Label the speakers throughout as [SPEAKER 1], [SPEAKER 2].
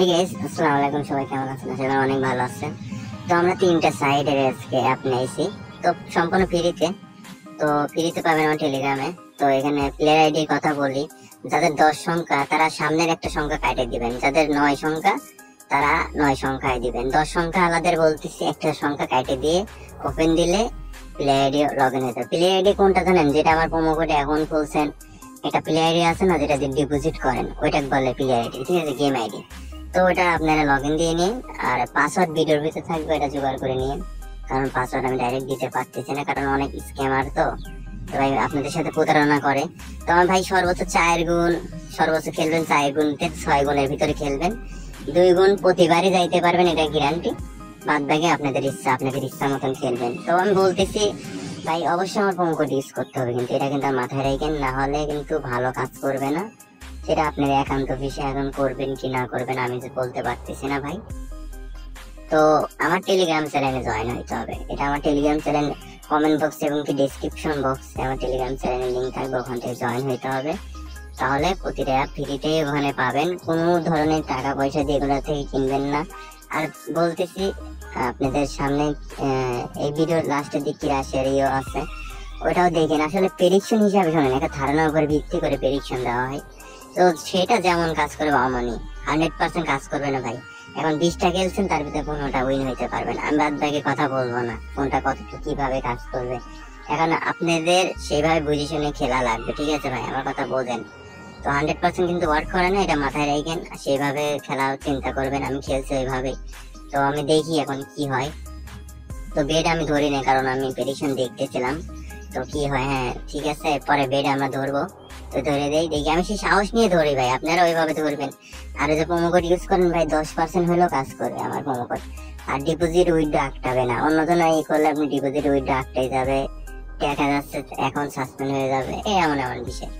[SPEAKER 1] এই গাইস আসসালামু আলাইকুম, সবাই কেমন আছেন? আশা করি অনেক ভালো আছেন। তো আমরা তিনটা সাইডের আজকে অ্যাপ নিয়েছি, তো সম্পূর্ণ ফ্রিতে। তো ফ্রিতে পাবেন আমার টেলিগ্রামে। তো এখানে প্লেয়ার আইডির কথা বলি, যাদের 10 সংখ্যা তারা সামনের একটা সংখ্যা কাটে দিবেন, যাদের 9 সংখ্যা তারা 9 সংখ্যায় দিবেন। 10 সংখ্যা আলাদের বলতেছি, একটা সংখ্যা কাটে দিয়ে ওপেন দিলে প্লেয়ার আইডি লগ ইন হতে। প্লেয়ার আইডি কোনটা জানেন? যেটা আমার প্রোমো কোডে এখন খুলছেন, একটা প্লেয়ার আইডি আছে না, যেটা দিয়ে ডিপোজিট করেন, ওইটাকে বলে প্লেয়ার আইডি, ঠিক আছে? Game ID. তো ওটা আপনারা লগ ইন দিয়ে নিন, আর পাসওয়ার্ড ভিডিওর ভিতরে থাকবে, এটা জোগাড় করে নিন। কারণ পাসওয়ার্ড আমি ডাইরেক্ট দিতে পারতেছি না, কারণ অনেক স্ক্যামার তো ভাই আপনাদের সাথে প্রতারণা করে। তো আমার ভাই সর্বোচ্চ 4 গুণ, সর্বোচ্চ খেলবেন 4 গুণ থেকে 6 গুণের ভিতরে খেলবেন। 2 গুণ প্রতিবারই যাইতে পারবেন, এটা গ্যারান্টি। বাদ বাকি আপনাদের ইচ্ছা মতন খেলবেন। তো আমি বলতেছি ভাই, অবশ্যই আমার প্রোমো কোড ইউজ করতে হবে, কিন্তু এটা কিন্তু মাথায় রাখেন, না হলে কিন্তু ভালো কাজ করবে না। সেটা আপনার একান্ত বিষয়, এখন করবেন কি না করবেন আমি যে বলতে পারতেছি না ভাই। তো আমার টেলিগ্রাম চ্যানেলে জয়েন হইতে হবে। এটা আমার টেলিগ্রাম চ্যানেল, কমেন্ট বক্স এবং কি ডেসক্রিপশন বক্সে আমার টেলিগ্রাম চ্যানেলের লিংক থাকবে, ওখান থেকে জয়েন হইতে হবে। তাহলে প্রতিটা অ্যাপ ফ্রিতে ওখানে পাবেন, কোনো ধরনের টাকা পয়সা দিয়ে এগুলো থেকে কিনবেন না। আর বলতেছি আপনাদের সামনে এই ভিডিওর লাস্টের দিক কি রাশিয়ার ইয়ে আছে, ওটাও দেখেন। আসলে প্রেডিকশন হিসাবে শোনেন, একটা ধারণার উপর ভিত্তি করে প্রেডিকশন দেওয়া হয়। তো সেটা যেমন কাজ করবে অমনই 100% কাজ করবে না ভাই। এখন 20টা খেলছেন, তার ভিতরে 15টা উইন হইতে পারবেন। আমি বাদ বাকি কথা বলবো না, কোনটা কতটুকু কিভাবে কাজ করবে। এখন আপনাদের সেইভাবে বুঝে শুনে খেলা লাগবে, ঠিক আছে ভাই? আমার কথা বোঝেন। তো 100% কিন্তু ওয়ার্ক করে না, এটা মাথায় রাখেন। সেইভাবে খেলা চিন্তা করবেন, আমি খেলছি ওইভাবে। তো আমি দেখি এখন কি হয়। তো বেড আমি ধরি না, কারণ আমি প্রেডিকশন দেখতেছিলাম। তো কি হয়, হ্যাঁ ঠিক আছে, পরে বেড আমরা ধরবো। তো ধরে দেই, দেখি আমি সেই সাহস নিয়ে ধরি ভাই, আপনারা ওইভাবে ধরবেন। আর ওই যে প্রোমো কোড ইউজ করেন ভাই, 10% হলেও কাজ করবে আমার প্রোমো কোড। আর ডিপোজিট উইথড্র আটকাবে না, অন্যজন এই করলে আপনি ডিপোজিট উইথড্র আটকাই যাবে, দেখা যাচ্ছে অ্যাকাউন্ট সাসপেন্ড হয়ে যাবে, এই এমন বিষয়।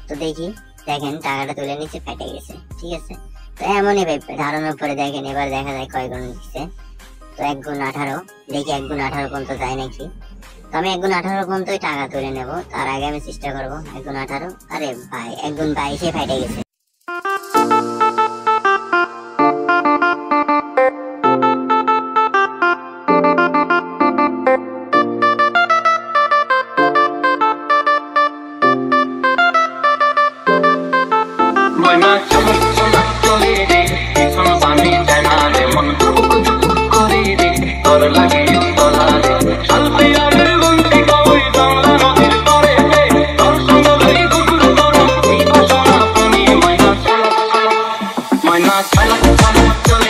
[SPEAKER 1] তো দেখি, দেখেন টাকাটা তুলে নিচ্ছে, ফেটে গেছে, ঠিক আছে? তো এমনই ভাই, ধারণার উপরে দেখেন, এবার দেখা যায় কয় গুণ দিচ্ছে। তো 1 গুণ 18, দেখি 1 গুণ 18 পর্যন্ত যায় নাকি। তো আমি 1 গুণ 18 পর্যন্তই টাকা তুলে নেবো, তার আগে আমি চেষ্টা করবো 1 গুণ 18। আরে ভাই 1 গুণ 22 ফেটে গেছে।
[SPEAKER 2] I like